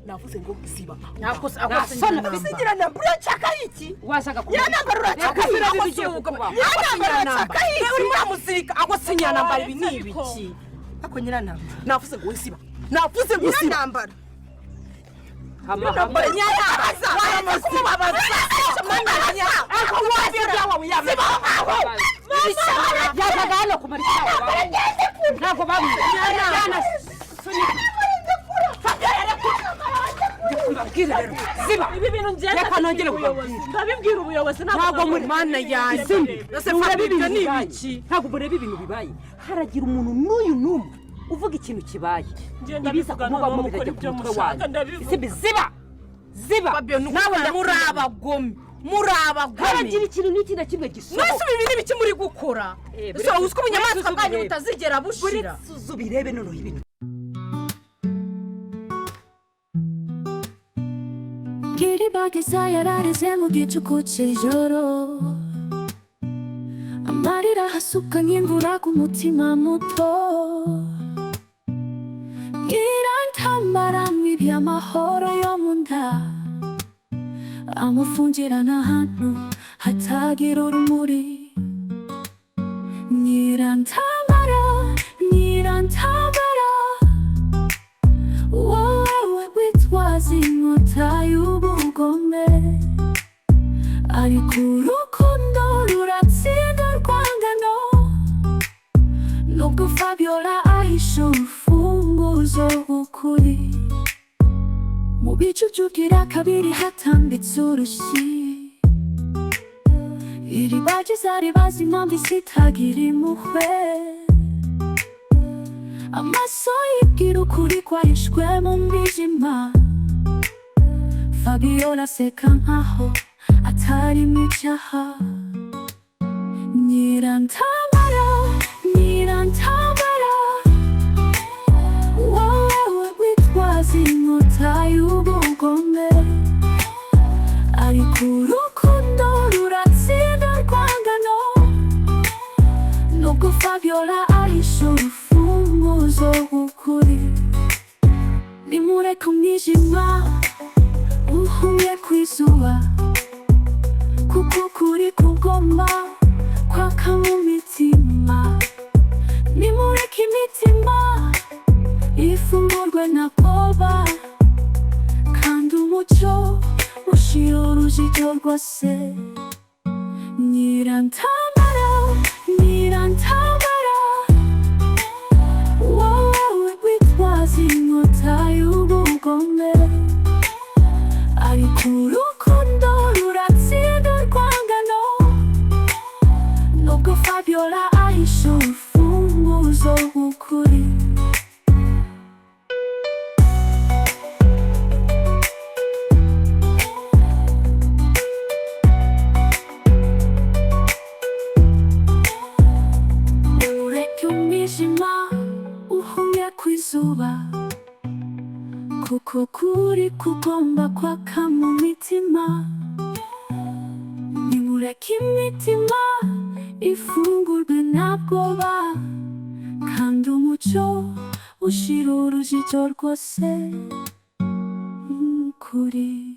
navuze ngo isiba bisigira na buriya nshaka iki wasaga nambara urashaka urimo muzika aho sinya nambara ibi ni ibiki ako nyiranamba navuze ngo isiba navuze ngo isiba nambara hama nyayabaza kumubabaza mananya ako wabyo byawe uyamenya yazaga hano kumarika ntabwo bamujyana ziba ibi bintu ngenda reka nongere ndabibwira ubuyobozi ntabwo muri mana yanjye mureba ibintu bibaye ntabwo mureba ibintu bibaye haragira umuntu n'uyu n'umwe uvuga ikintu kibaye ibiza kumubamo birajya ku mutwe wanyu ziba nawe muri abagome haragira ikintu n'iki na kimwe gisohoka mwese ibi bintu biki muri gukora so uziko ubunyamaswa bwanyu butazigera bushira birebe noneho ibintu 길이박에서 yarareze mu gicuku cy'ijoro amarira hasukanye imvura ku mutima muto irantambara mibi amahoro yo mu nda amufungirana ahantu hatagira urumuri nyirantambara wowe witwaza inkota y'ubugome ariko urukundo ruratsinda urwangano nubwo Fabiola ahishe urufunguzo rw'ukuri mu bicucu bwira kabiri hatambitse urushyi iriba ry'izaribaza impamvu isi itagira impuhwe amaso yibwira ukuri kwahishwe mu mwijima Fabiola aseka nkaho atarimo icyaha nyirantambara wowe witwaza inkota y'ubugome ariko urukundo ruratsinda urwangano nubwo Fabiola ahishe urufunguzo rw'ukuri nimureke umwijima uhumye ku izuba kuko kuri kugomba kwaka mu mitima nimureke imitima ifungurwe na bwoba kandi umucyo ushira urujijo rwose nyirantambara wowe witwaza inkota y'ubugome ariko urukundo ruratsinda urwangano nubwo Fabiola ahishe urufunguzo rw'ukuri ureke umwijima uhumye ku izuba kuko kuri kugomba kwaka mu mitima nimureke imitima ifungurwe na bwoba kandi umucyo ushira urujijo rwose kuri